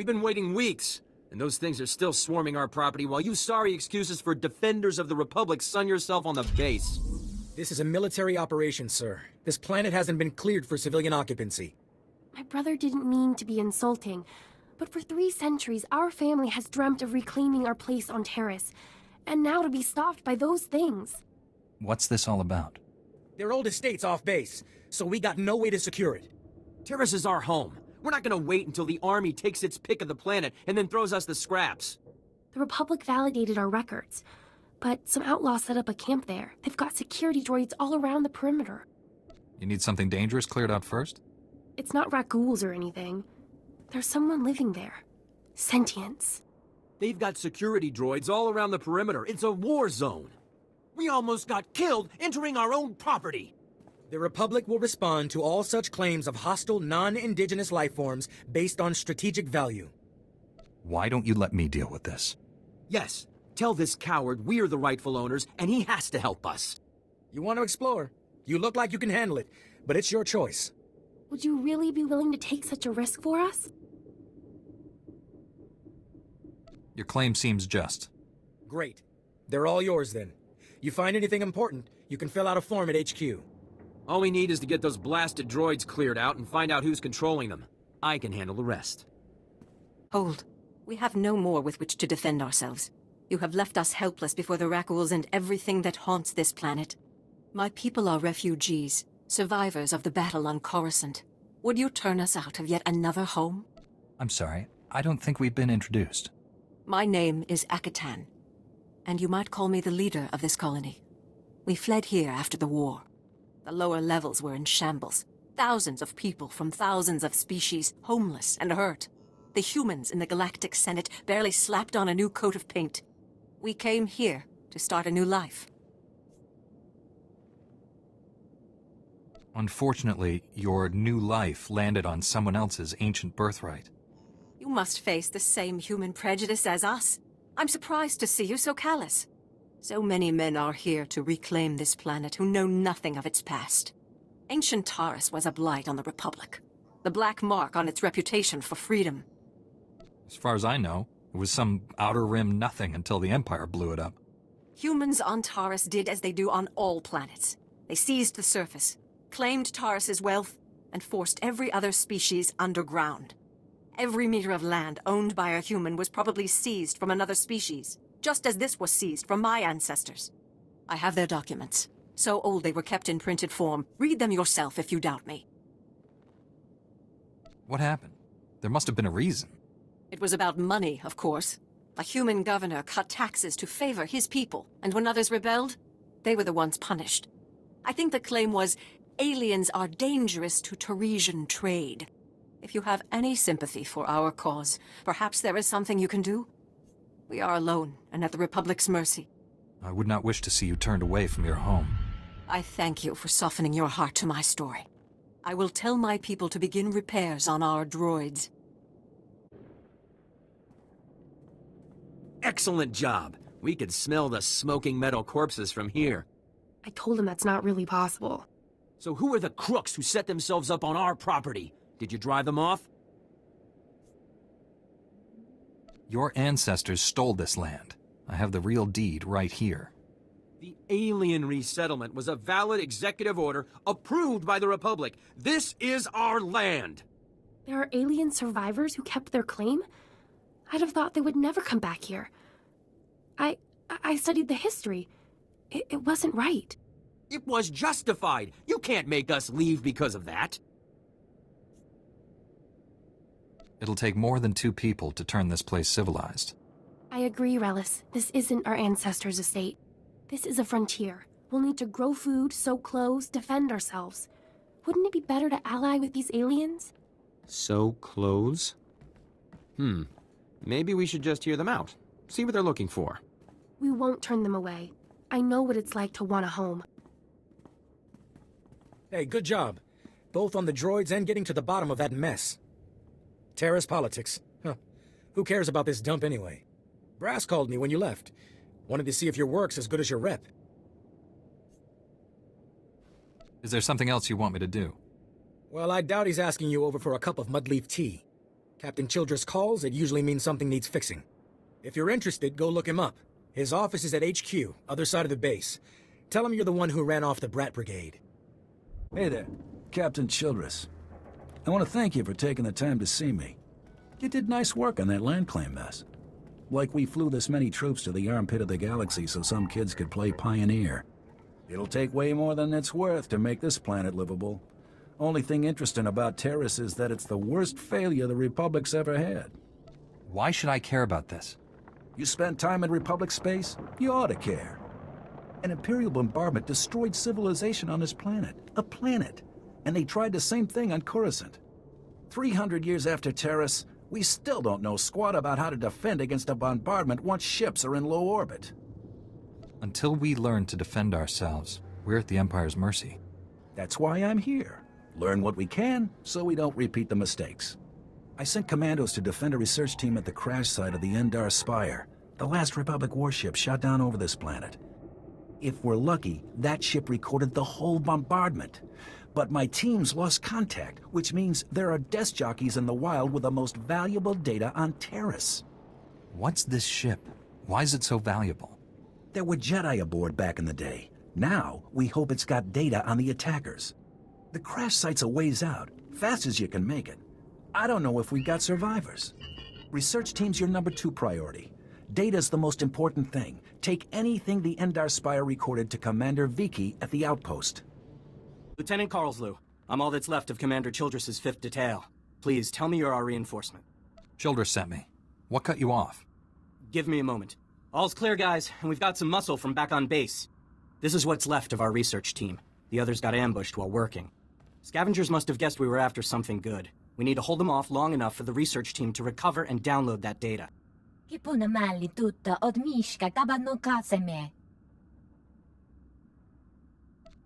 We've been waiting weeks, and those things are still swarming our property while you sorry excuses for defenders of the Republic sun yourself on the base. This is a military operation, sir. This planet hasn't been cleared for civilian occupancy. My brother didn't mean to be insulting, but for 3 centuries our family has dreamt of reclaiming our place on Taris, and now to be stopped by those things. What's this all about? They're old estates off base, so we got no way to secure it. Taris is our home. We're not gonna wait until the army takes its pick of the planet and then throws us the scraps. The Republic validated our records, but some outlaws set up a camp there. They've got security droids all around the perimeter. You need something dangerous cleared out first? It's not raccoons or anything. There's someone living there. Sentience. They've got security droids all around the perimeter. It's a war zone. We almost got killed entering our own property. The Republic will respond to all such claims of hostile, non-indigenous life forms based on strategic value. Why don't you let me deal with this? Yes, tell this coward we're the rightful owners and he has to help us. You want to explore? You look like you can handle it, but it's your choice. Would you really be willing to take such a risk for us? Your claim seems just. Great. They're all yours then. You find anything important, you can fill out a form at HQ. All we need is to get those blasted droids cleared out and find out who's controlling them. I can handle the rest. Hold. We have no more with which to defend ourselves. You have left us helpless before the Rackles and everything that haunts this planet. My people are refugees, survivors of the battle on Coruscant. Would you turn us out of yet another home? I'm sorry, I don't think we've been introduced. My name is Akatan, and you might call me the leader of this colony. We fled here after the war. The lower levels were in shambles. Thousands of people from thousands of species, homeless and hurt. The humans in the Galactic Senate barely slapped on a new coat of paint. We came here to start a new life. Unfortunately, your new life landed on someone else's ancient birthright. You must face the same human prejudice as us. I'm surprised to see you so callous. So many men are here to reclaim this planet who know nothing of its past. Ancient Taris was a blight on the Republic. The black mark on its reputation for freedom. As far as I know, it was some outer rim nothing until the Empire blew it up. Humans on Taris did as they do on all planets. They seized the surface, claimed Taris's wealth, and forced every other species underground. Every meter of land owned by a human was probably seized from another species, just as this was seized from my ancestors. I have their documents. So old they were kept in printed form. Read them yourself if you doubt me. What happened? There must have been a reason. It was about money, of course. A human governor cut taxes to favor his people, and when others rebelled, they were the ones punished. I think the claim was, aliens are dangerous to Tarisian trade. If you have any sympathy for our cause, perhaps there is something you can do? We are alone, and at the Republic's mercy. I would not wish to see you turned away from your home. I thank you for softening your heart to my story. I will tell my people to begin repairs on our droids. Excellent job. We could smell the smoking metal corpses from here. I told him that's not really possible. So who are the crooks who set themselves up on our property? Did you drive them off? Your ancestors stole this land. I have the real deed right here. The alien resettlement was a valid executive order approved by the Republic. This is our land! There are alien survivors who kept their claim? I'd have thought they would never come back here. I studied the history. It wasn't right. It was justified. You can't make us leave because of that. It'll take more than 2 people to turn this place civilized. I agree, Relis. This isn't our ancestors' estate. This is a frontier. We'll need to grow food, sew clothes, defend ourselves. Wouldn't it be better to ally with these aliens? Sew clothes? Maybe we should just hear them out. See what they're looking for. We won't turn them away. I know what it's like to want a home. Hey, good job. Both on the droids and getting to the bottom of that mess. Taris politics. Huh. Who cares about this dump anyway? Brass called me when you left. Wanted to see if your work's as good as your rep. Is there something else you want me to do? Well, I doubt he's asking you over for a cup of mudleaf tea. Captain Childress calls, it usually means something needs fixing. If you're interested, go look him up. His office is at HQ, other side of the base. Tell him you're the one who ran off the Brat Brigade. Hey there, Captain Childress. I want to thank you for taking the time to see me. You did nice work on that land claim mess. Like we flew this many troops to the armpit of the galaxy so some kids could play pioneer. It'll take way more than it's worth to make this planet livable. Only thing interesting about Taris is that it's the worst failure the Republic's ever had. Why should I care about this? You spent time in Republic space? You ought to care. An Imperial bombardment destroyed civilization on this planet. A planet. And they tried the same thing on Coruscant. 300 years after Taris, we still don't know squat about how to defend against a bombardment once ships are in low orbit. Until we learn to defend ourselves, we're at the Empire's mercy. That's why I'm here. Learn what we can, so we don't repeat the mistakes. I sent commandos to defend a research team at the crash site of the Endar Spire, the last Republic warship shot down over this planet. If we're lucky, that ship recorded the whole bombardment. But my teams lost contact, which means there are desk jockeys in the wild with the most valuable data on Taris. What's this ship? Why is it so valuable? There were Jedi aboard back in the day. Now, we hope it's got data on the attackers. The crash site's a ways out, fast as you can make it. I don't know if we got survivors. Research team's your #2 priority. Data's the most important thing. Take anything the Endar Spire recorded to Commander Viki at the outpost. Lieutenant Carlslew, I'm all that's left of Commander Childress's 5th Detail. Please, tell me you're our reinforcement. Childress sent me. What cut you off? Give me a moment. All's clear, guys, and we've got some muscle from back on base. This is what's left of our research team. The others got ambushed while working. Scavengers must have guessed we were after something good. We need to hold them off long enough for the research team to recover and download that data.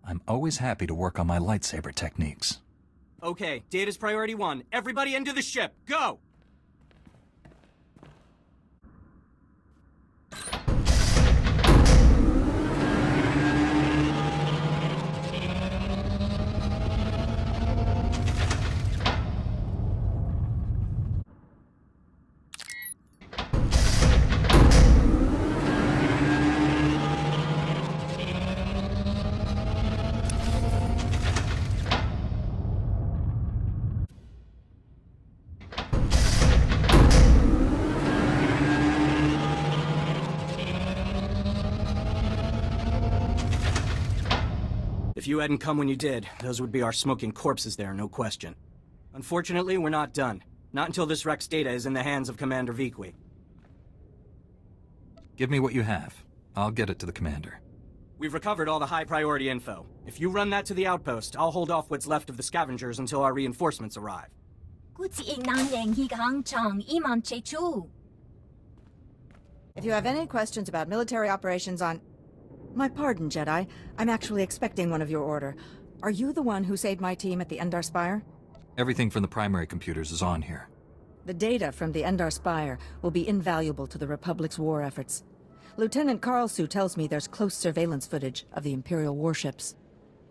I'm always happy to work on my lightsaber techniques. Okay, data's priority 1. Everybody into the ship, go! If you hadn't come when you did, those would be our smoking corpses there, no question. Unfortunately, we're not done. Not until this Rex data is in the hands of Commander Viki. Give me what you have. I'll get it to the commander. We've recovered all the high-priority info. If you run that to the outpost, I'll hold off what's left of the scavengers until our reinforcements arrive. If you have any questions about military operations on... My pardon, Jedi. I'm actually expecting one of your order. Are you the one who saved my team at the Endar Spire? Everything from the primary computers is on here. The data from the Endar Spire will be invaluable to the Republic's war efforts. Lieutenant Carlslew tells me there's close surveillance footage of the Imperial warships.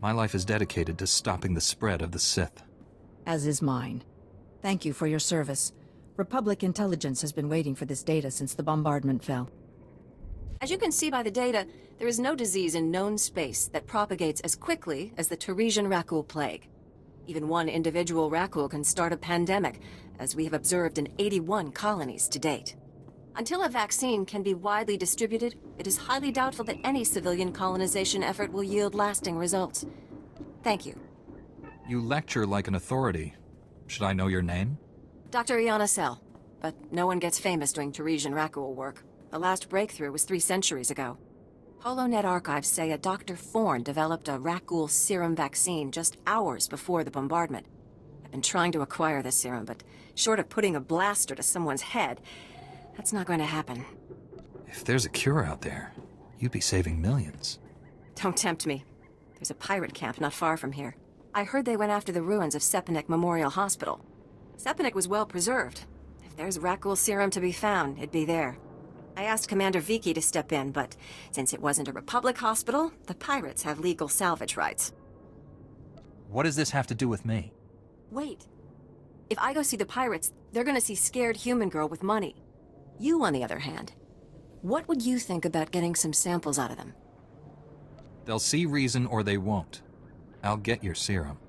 My life is dedicated to stopping the spread of the Sith. As is mine. Thank you for your service. Republic intelligence has been waiting for this data since the bombardment fell. As you can see by the data, there is no disease in known space that propagates as quickly as the Tarisian Rakul plague. Even one individual Rakul can start a pandemic, as we have observed in 81 colonies to date. Until a vaccine can be widely distributed, it is highly doubtful that any civilian colonization effort will yield lasting results. Thank you. You lecture like an authority. Should I know your name? Dr. Iana Sell, but no one gets famous doing Tarisian Rakul work. The last breakthrough was 3 centuries ago. HoloNet archives say a Dr. Forn developed a Rakul serum vaccine just hours before the bombardment. I've been trying to acquire this serum, but short of putting a blaster to someone's head, that's not going to happen. If there's a cure out there, you'd be saving millions. Don't tempt me. There's a pirate camp not far from here. I heard they went after the ruins of Sepanek Memorial Hospital. Sepanek was well preserved. If there's Rakul serum to be found, it'd be there. I asked Commander Viki to step in, but since it wasn't a Republic hospital, the pirates have legal salvage rights. What does this have to do with me? Wait. If I go see the pirates, they're gonna see scared human girl with money. You, on the other hand, what would you think about getting some samples out of them? They'll see reason or they won't. I'll get your serum.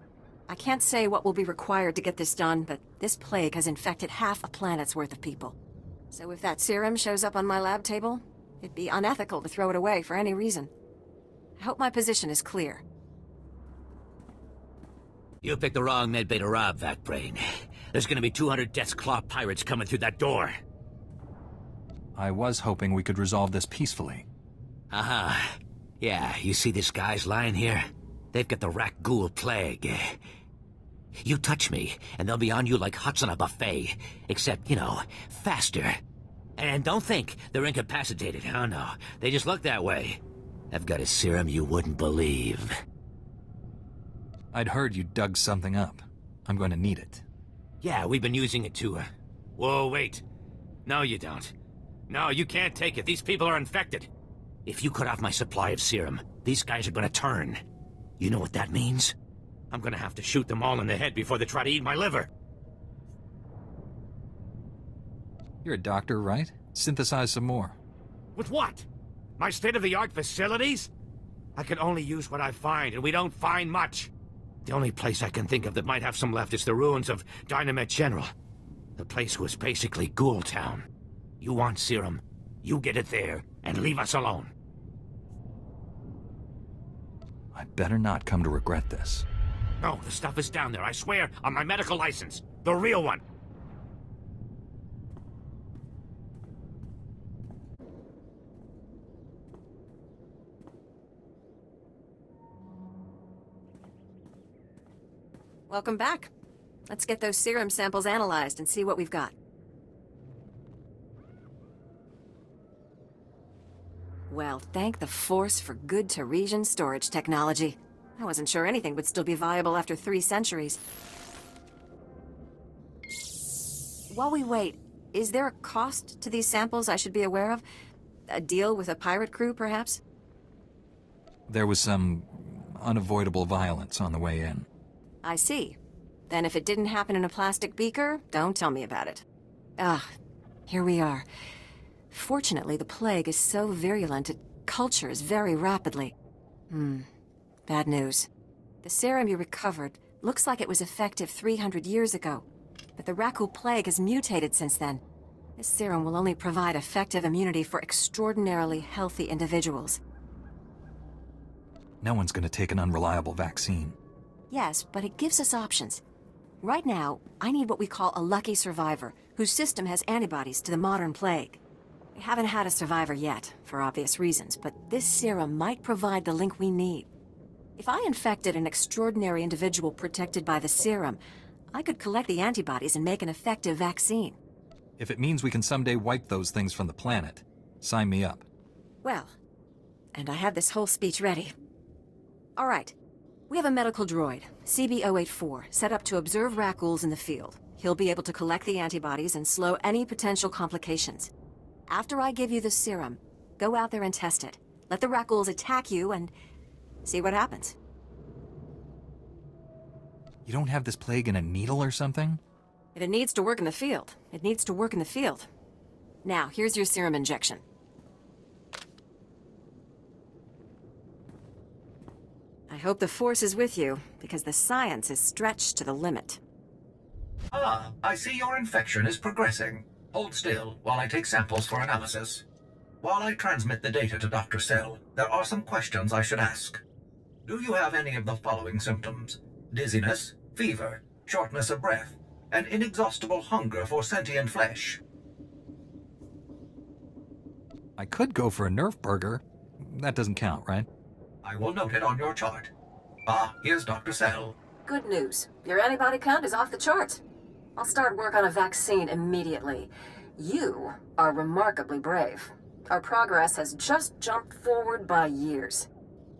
I can't say what will be required to get this done, but this plague has infected half a planet's worth of people. So if that serum shows up on my lab table, it'd be unethical to throw it away for any reason. I hope my position is clear. You picked the wrong medbay to rob, Vacbrain. There's gonna be 200 Death's Claw pirates coming through that door. I was hoping we could resolve this peacefully. Aha. Yeah, you see these guys lying here? They've got the Rak Ghoul plague. You touch me, and they'll be on you like huts on a buffet. Except, you know, faster. And don't think they're incapacitated. Oh no, they just look that way. I've got a serum you wouldn't believe. I'd heard you dug something up. I'm going to need it. Yeah, we've been using it to, Whoa, wait. No, you don't. No, you can't take it. These people are infected. If you cut off my supply of serum, these guys are gonna turn. You know what that means? I'm gonna have to shoot them all in the head before they try to eat my liver. You're a doctor, right? Synthesize some more. With what? My state-of-the-art facilities? I can only use what I find, and we don't find much. The only place I can think of that might have some left is the ruins of Dynamite General. The place was basically Ghoul Town. You want serum, you get it there, and leave us alone. I better not come to regret this. No, the stuff is down there, I swear, on my medical license. The real one. Welcome back. Let's get those serum samples analyzed and see what we've got. Well, thank the Force for good Taresian storage technology. I wasn't sure anything would still be viable after 3 centuries. While we wait, is there a cost to these samples I should be aware of? A deal with a pirate crew, perhaps? There was some unavoidable violence on the way in. I see. Then if it didn't happen in a plastic beaker, don't tell me about it. Ah, here we are. Fortunately, the plague is so virulent it cultures very rapidly. Bad news. The serum you recovered looks like it was effective 300 years ago, but the Rak Ghoul plague has mutated since then. This serum will only provide effective immunity for extraordinarily healthy individuals. No one's going to take an unreliable vaccine. Yes, but it gives us options. Right now, I need what we call a lucky survivor, whose system has antibodies to the modern plague. We haven't had a survivor yet, for obvious reasons, but this serum might provide the link we need. If I infected an extraordinary individual protected by the serum, I could collect the antibodies and make an effective vaccine. If it means we can someday wipe those things from the planet, sign me up. Well, and I had this whole speech ready. All right. We have a medical droid, CB-084, set up to observe Rak Ghouls in the field. He'll be able to collect the antibodies and slow any potential complications. After I give you the serum, go out there and test it. Let the Rak Ghouls attack you and see what happens. You don't have this plague in a needle or something? If it needs to work in the field, it needs to work in the field. Now, here's your serum injection. I hope the Force is with you, because the science is stretched to the limit. Ah, I see your infection is progressing. Hold still while I take samples for analysis. While I transmit the data to Dr. Cell, there are some questions I should ask. Do you have any of the following symptoms? Dizziness, fever, shortness of breath, and inexhaustible hunger for sentient flesh? I could go for a Nerf burger. That doesn't count, right? I will note it on your chart. Ah, here's Dr. Cell. Good news. Your antibody count is off the charts. I'll start work on a vaccine immediately. You are remarkably brave. Our progress has just jumped forward by years.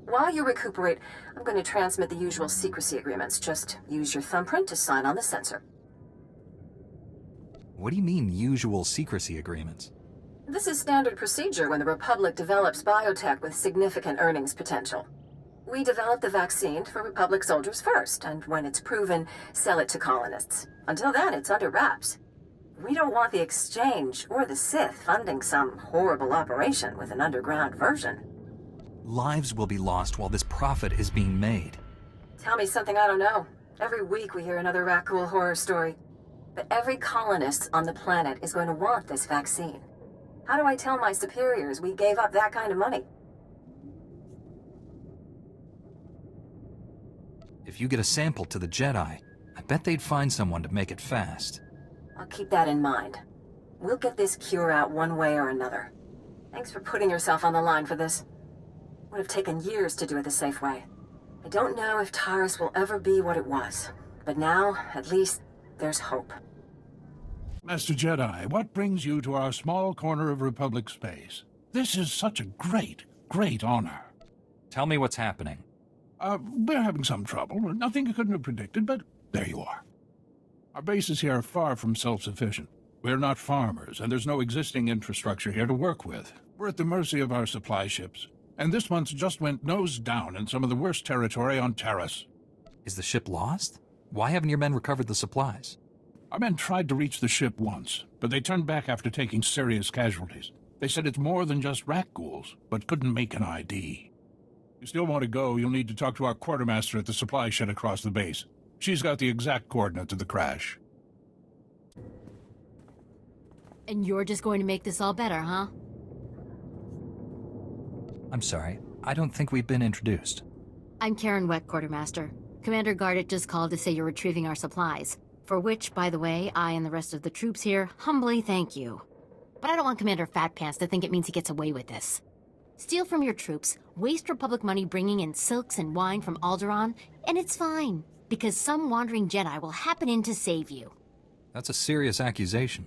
While you recuperate, I'm going to transmit the usual secrecy agreements. Just use your thumbprint to sign on the sensor. What do you mean, usual secrecy agreements? This is standard procedure when the Republic develops biotech with significant earnings potential. We develop the vaccine for Republic soldiers first, and when it's proven, sell it to colonists. Until then, it's under wraps. We don't want the Exchange or the Sith funding some horrible operation with an underground version. Lives will be lost while this profit is being made. Tell me something I don't know. Every week we hear another Rakghoul horror story. But every colonist on the planet is going to want this vaccine. How do I tell my superiors we gave up that kind of money? If you get a sample to the Jedi, I bet they'd find someone to make it fast. I'll keep that in mind. We'll get this cure out one way or another. Thanks for putting yourself on the line for this. Would have taken years to do it the safe way. I don't know if Taris will ever be what it was, but now, at least, there's hope. Master Jedi, what brings you to our small corner of Republic space? This is such a great honor. Tell me what's happening. We're having some trouble. Nothing you couldn't have predicted, but there you are. Our bases here are far from self-sufficient. We're not farmers, and there's no existing infrastructure here to work with. We're at the mercy of our supply ships. And this month just went nose down in some of the worst territory on Taris. Is the ship lost? Why haven't your men recovered the supplies? Our men tried to reach the ship once, but they turned back after taking serious casualties. They said it's more than just Rakghouls, but couldn't make an ID. If you still want to go, you'll need to talk to our quartermaster at the supply shed across the base. She's got the exact coordinates of the crash. And you're just going to make this all better, huh? I'm sorry, I don't think we've been introduced. I'm Karen Wet, Quartermaster. Commander Gardet just called to say you're retrieving our supplies. For which, by the way, I and the rest of the troops here humbly thank you. But I don't want Commander Fatpants to think it means he gets away with this. Steal from your troops, waste Republic money bringing in silks and wine from Alderaan, and it's fine, because some wandering Jedi will happen in to save you. That's a serious accusation.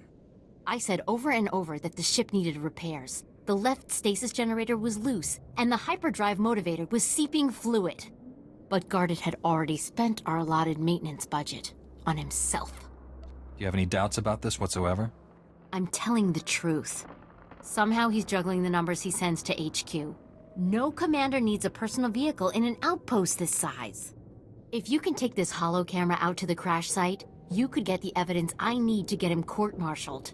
I said over and over that the ship needed repairs. The left stasis generator was loose, and the hyperdrive motivator was seeping fluid. But Gardet had already spent our allotted maintenance budget on himself. Do you have any doubts about this whatsoever? I'm telling the truth. Somehow he's juggling the numbers he sends to HQ. No commander needs a personal vehicle in an outpost this size. If you can take this holo camera out to the crash site, you could get the evidence I need to get him court-martialed.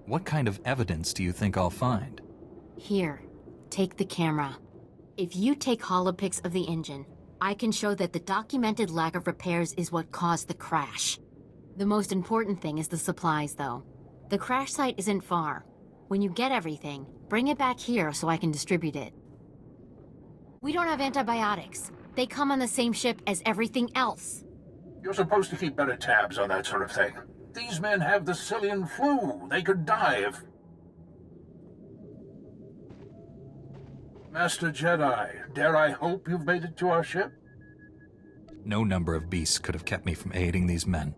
What kind of evidence do you think I'll find? Here, take the camera. If you take holopics of the engine, I can show that the documented lack of repairs is what caused the crash. The most important thing is the supplies, though. The crash site isn't far. When you get everything, bring it back here so I can distribute it. We don't have antibiotics. They come on the same ship as everything else. You're supposed to keep better tabs on that sort of thing. These men have the Cillian flu. They could die if... Master Jedi, dare I hope you've made it to our ship? No number of beasts could have kept me from aiding these men.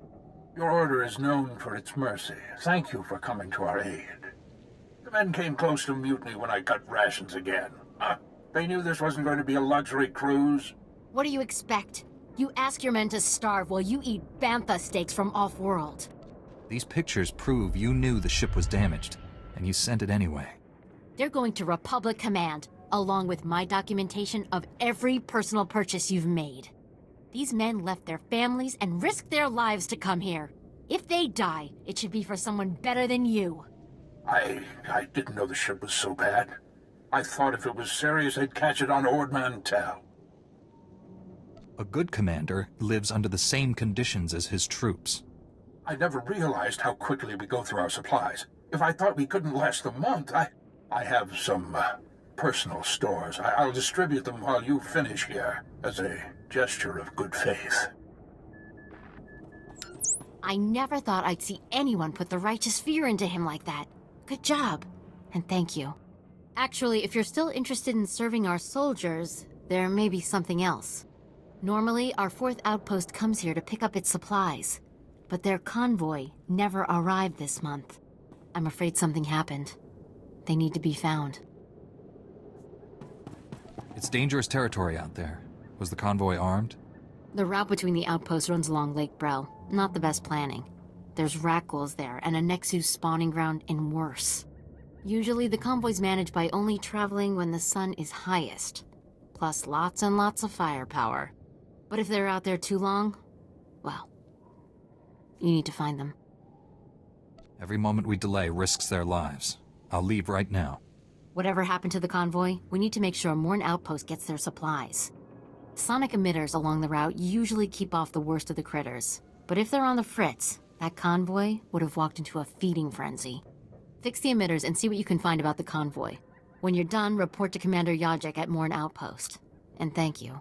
Your order is known for its mercy. Thank you for coming to our aid. The men came close to mutiny when I cut rations again. They knew this wasn't going to be a luxury cruise. What do you expect? You ask your men to starve while you eat bantha steaks from off-world. These pictures prove you knew the ship was damaged, and you sent it anyway. They're going to Republic Command, along with my documentation of every personal purchase you've made. These men left their families and risked their lives to come here. If they die, it should be for someone better than you. I didn't know the ship was so bad. I thought if it was serious, they'd catch it on Ord Mantell. A good commander lives under the same conditions as his troops. I never realized how quickly we go through our supplies. If I thought we couldn't last a month, I have some personal stores. I'll distribute them while you finish here, as a gesture of good faith. I never thought I'd see anyone put the righteous fear into him like that. Good job, and thank you. Actually, if you're still interested in serving our soldiers, there may be something else. Normally, our 4th outpost comes here to pick up its supplies, but their convoy never arrived this month. I'm afraid something happened. They need to be found. It's dangerous territory out there. Was the convoy armed? The route between the outposts runs along Lake Brel. Not the best planning. There's Rakghouls there, and a Nexus spawning ground and worse. Usually the convoy's managed by only traveling when the sun is highest. plus lots and lots of firepower. But if they're out there too long, well, you need to find them. Every moment we delay risks their lives. I'll leave right now. Whatever happened to the convoy, we need to make sure Morn Outpost gets their supplies. Sonic emitters along the route usually keep off the worst of the critters. But if they're on the fritz, that convoy would have walked into a feeding frenzy. Fix the emitters and see what you can find about the convoy. When you're done, report to Commander Yajek at Morn Outpost. And thank you.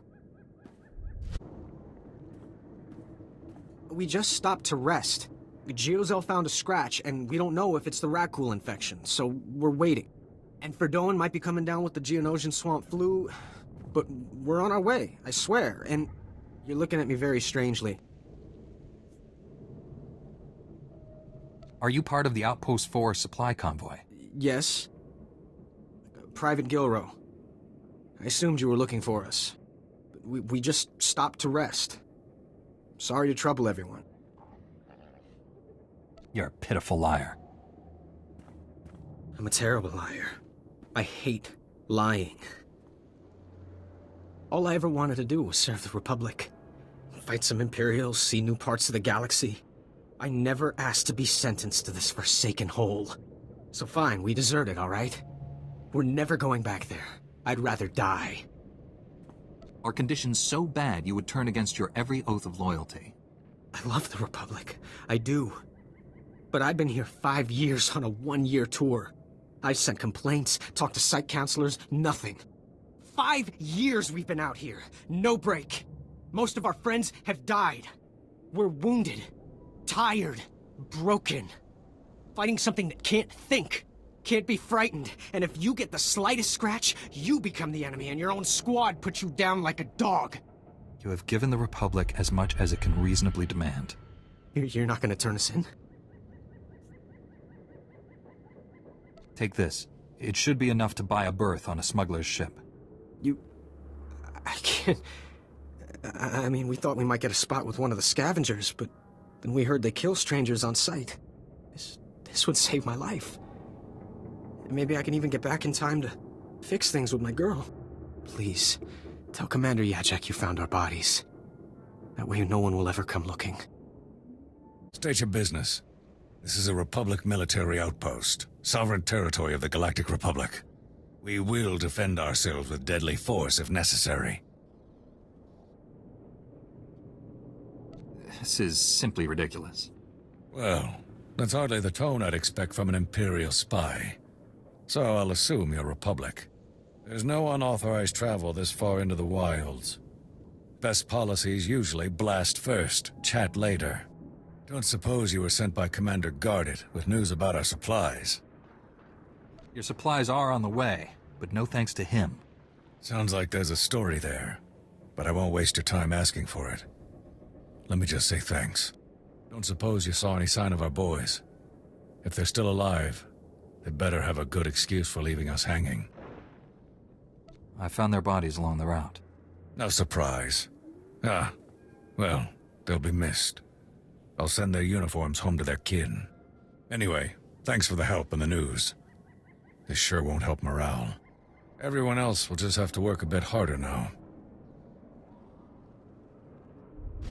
We just stopped to rest. Geozel found a scratch, and we don't know if it's the rat ghoul infection, so we're waiting. And Verdone might be coming down with the Geonosian swamp flu, but we're on our way, I swear, and you're looking at me very strangely. Are you part of the Outpost 4 supply convoy? Yes. Private Gilrow. I assumed you were looking for us. We just stopped to rest. Sorry to trouble everyone. You're a pitiful liar. I'm a terrible liar. I hate lying. All I ever wanted to do was serve the Republic. Fight some Imperials, see new parts of the galaxy. I never asked to be sentenced to this forsaken hole. So fine, we deserted, all right? We're never going back there. I'd rather die. Are conditions so bad you would turn against your every oath of loyalty? I love the Republic. I do. But I've been here 5 years on a 1-year tour. I've sent complaints, talked to site counselors, nothing. 5 years we've been out here. No break. Most of our friends have died. We're wounded, tired, broken. Fighting something that can't think, can't be frightened. And if you get the slightest scratch, you become the enemy and your own squad puts you down like a dog. You have given the Republic as much as it can reasonably demand. You're not going to turn us in? Take this. It should be enough to buy a berth on a smuggler's ship. I can't... I mean, we thought we might get a spot with one of the scavengers, but then we heard they kill strangers on sight. This would save my life. Maybe I can even get back in time to fix things with my girl. Please, tell Commander Yajek you found our bodies. That way no one will ever come looking. State your business. This is a Republic military outpost, sovereign territory of the Galactic Republic. We will defend ourselves with deadly force if necessary. This is simply ridiculous. Well, that's hardly the tone I'd expect from an Imperial spy. So I'll assume you're Republic. There's no unauthorized travel this far into the wilds. Best policies usually blast first, chat later. Don't suppose you were sent by Commander Gardet with news about our supplies. Your supplies are on the way, but no thanks to him. Sounds like there's a story there, but I won't waste your time asking for it. Let me just say thanks. Don't suppose you saw any sign of our boys. If they're still alive, they better have a good excuse for leaving us hanging. I found their bodies along the route. No surprise. Ah, well, they'll be missed. I'll send their uniforms home to their kin. Anyway, thanks for the help and the news. This sure won't help morale. Everyone else will just have to work a bit harder now.